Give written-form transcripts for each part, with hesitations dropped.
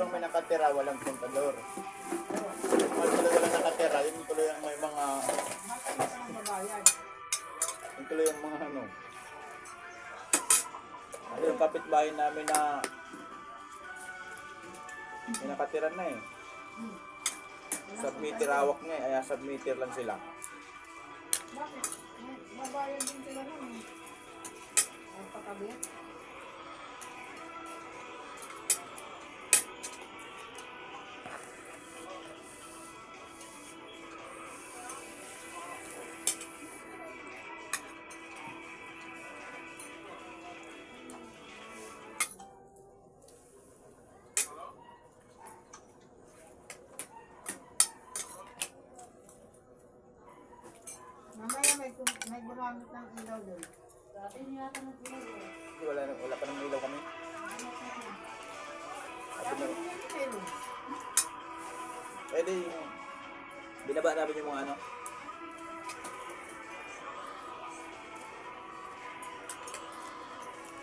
yung may nakatira, walang kontador. Yung mga talaga lang nakatira, yun tuloy ang may mga... Yun tuloy yung mga ano. Ano yung kapitbahay namin na... May nakatira na eh. Submeter hawak niya eh, kaya submeter lang sila. Bakit? Mabayad din sila nun. Ang patabi. Mamaya may gumamit ng ilaw doon. Dati niya yata ng ilaw doon. Wala pa nang ilaw kami. Dati niya yung ilaw. Pwede yung... Binaba namin yung mga ano.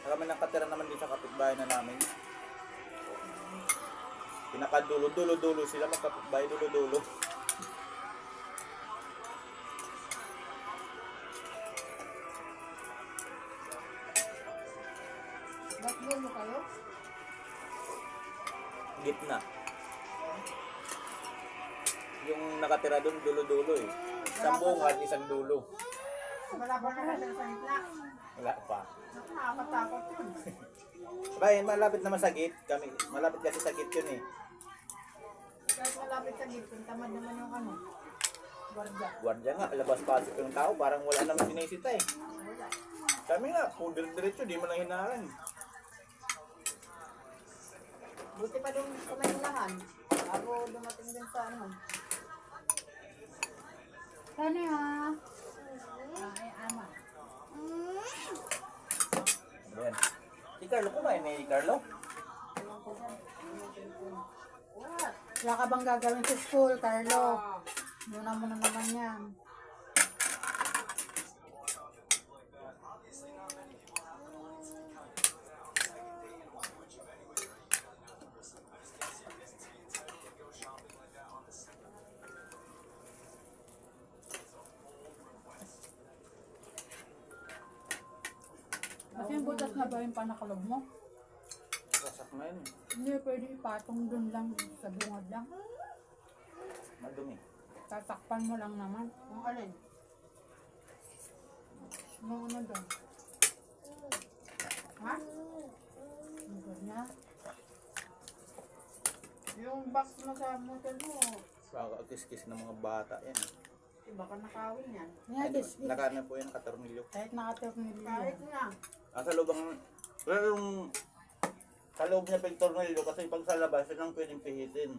Kami nakatira naman din sa kapitbahay na namin. Pinakadulo sila magkapitbahay, dulo. Ba't mo kayo? Gitna. Yung nakatira doon, dulo eh. Isang bungal, isang dulo. Wala pa nakatira sa gitna. Wala pa. Nakakatakot yun. Sabay, malapit naman sa gate. Malapit kasi sa gate yun eh. Kahit malapit sa gitna, tamad naman yung ano. Guardia. Guardia nga, labas-pasok yung tao. Parang wala naman sinisita eh. Wala. Kami nga, diretso, di mo lang hinaran. Buti pa doon sa may unahan. Bago dumating din sa ano. Ano ha? Ay, ama. Ayan. Si Carlo, kumain ni Carlo? Wala ka bang gagawin sa school, Carlo? Muna naman yan. Kasi yung butas na ba yung panakalog mo? Wasak na yun. Hindi, pwede ipatong dun lang sa bungad lang. Madumi. Tatakpan mo lang naman. Yung alin? Yung ano doon? Ha? Yung ganyan. Yung box mo sa motel mo, Baka kiss-kiss ng mga bata yan. baka nakawin yan. Nakaano po yan, nakatornilyo. Kahit nakatornilyo. Kahit na. Sa loob ang... Pero yung... Sa loob niya pang tornilyo kasi pag sa labas, yun ang pwedeng pihitin.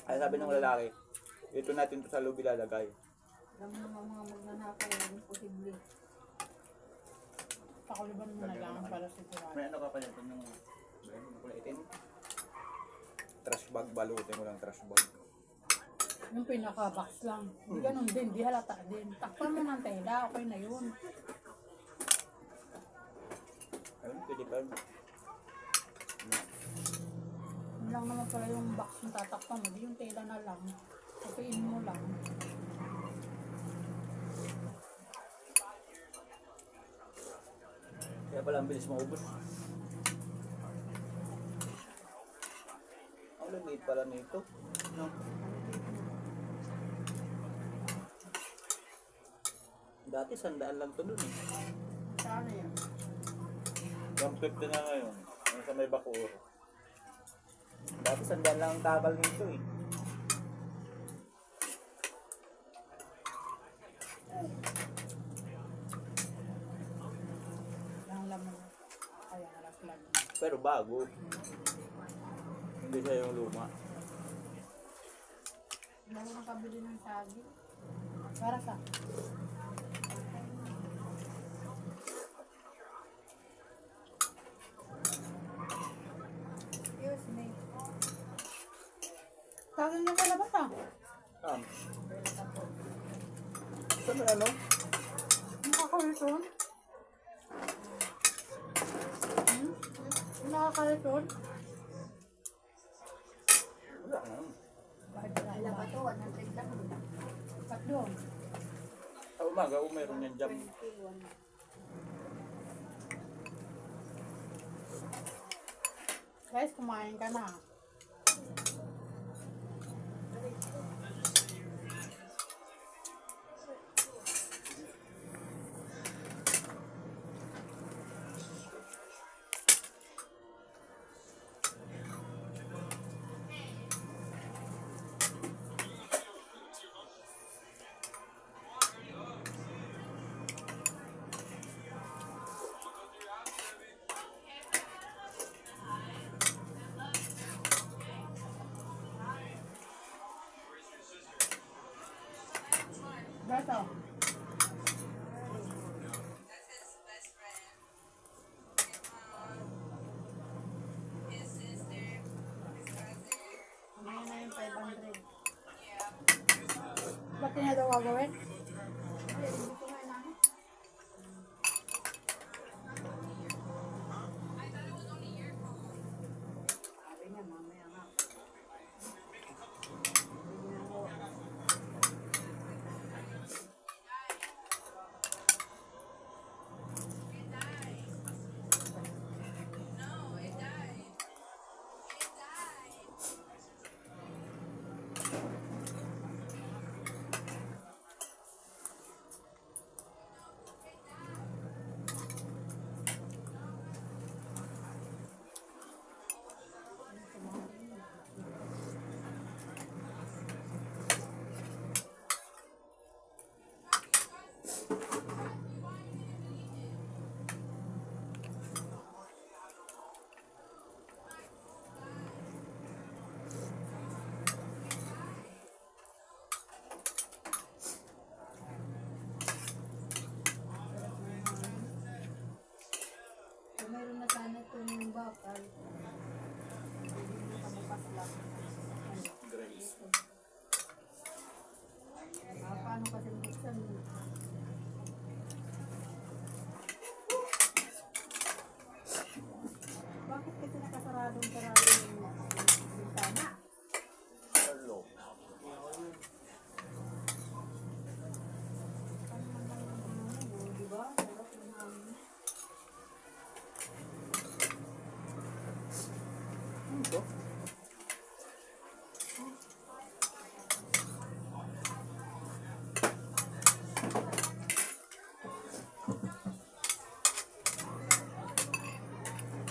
Ay sabi ng lalaki, ito natin to sa loob ilalagay. Alam mo mga magnanakaw, yung posible. Pakuliban mo na lang para sigurado. May ano ka pa yan, yung kulay itim. Trash bag, balutin mo lang trash bag. Yung pinaka-box lang. Di ganun din, di halata din. Takpan mo ng tela, okay na yun. Ayun, pwede pa yun. Yun lang naman pala yung box yung tatakpan mo. Di yung tela na lang. Kapiin mo lang. Kaya pala ang bilis maubos. Ang limit pala nito. No? Dati 100 lang to dun eh. Saan yan? 150 na ngayon. Yung sa may Bacoor. Dati 100 lang ang takal nito eh. Lang laman. Kaya nalaglag. Pero bago. Hindi siya yung luma. Hindi ako nakabili ng saging. Para sa? Excuse me. Saging niya pala ba ta? Saan mo ano? Nakakawin nakakalit doon? Wala na. Wala ba ito? 100 lang. Tatlo. Sa umaga, meron yan jam. Guys, kumain ka na. Beto. Kumain na yung 500. Ba't niya daw gagawin? Hindi ko nga inahin. Sabi niya, mamaya nga. Kung meron na sana itong bakal, hindi mo kamapas lang. Grace. Paano kasi buksan? Bakit kasi nakasaradong yung bintana? Hello. Paano man lang yung hangin, di ba? Sarap yung hangin. Ano to?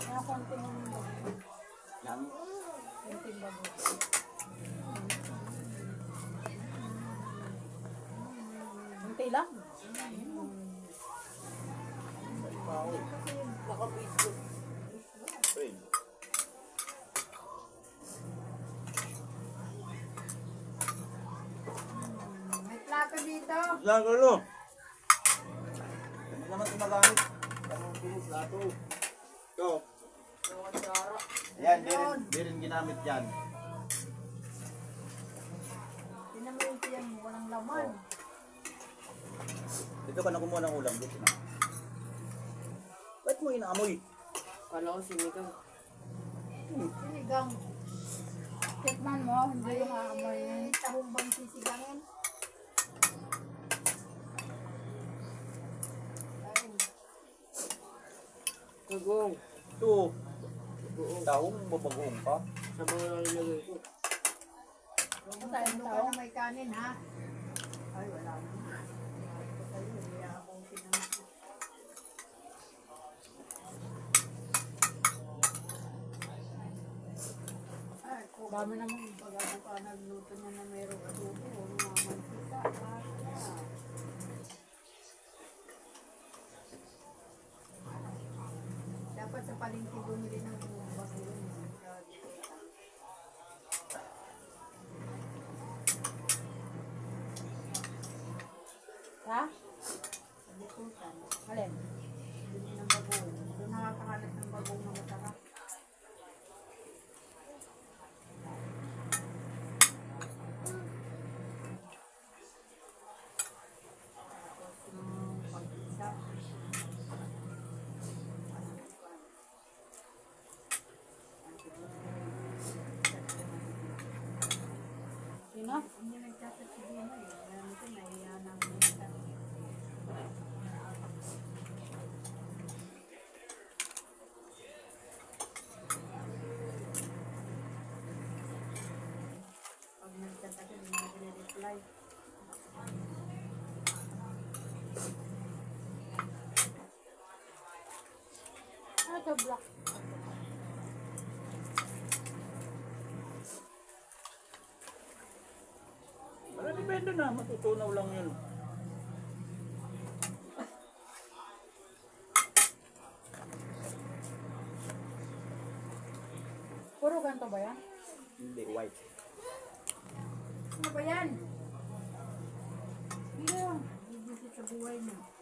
Kaya konting bago. Yan. Konting bago. Konti lang. Friend. May plaka dito. Lang ano? Hindi naman gumagamit. Anong tulog lato? Ito. Ayan, di rin ginamit yan. Tinan mo yung tiyan mo, walang laman. Dito ka na kumuha ng ulam. Dito na. Ba't mo inaamoy? Kala ko sinigang. Sinigang. Tikman mo, hindi yung aamoy. Tahong bang sisigangin? Ayun. Kagong. Ito. Tahong babagoong pa. Sa mga nalilagay ko. Huwag mo tayo na may kanin, ha? Ay, wala na. Ito sa'yo, hindi akong sinama. Ay, dami naman. Pag-ako ka nagluto niya na mayroong adobo, mamantika. Dapat sa palengke bumili ng bagoong. Ha? Sabi ko, alin? Bumili ng bagoong. Doon nakakahanap ng bagoong na masarap. Pag-isa. Ito black. Pero depende na, matutunaw lang yun. Puro ganito ba yan? Hindi, white. Ano ba yan? Hindi lang. Bibisi sa buhay mo.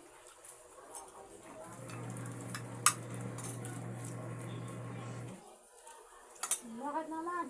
Bakit naman?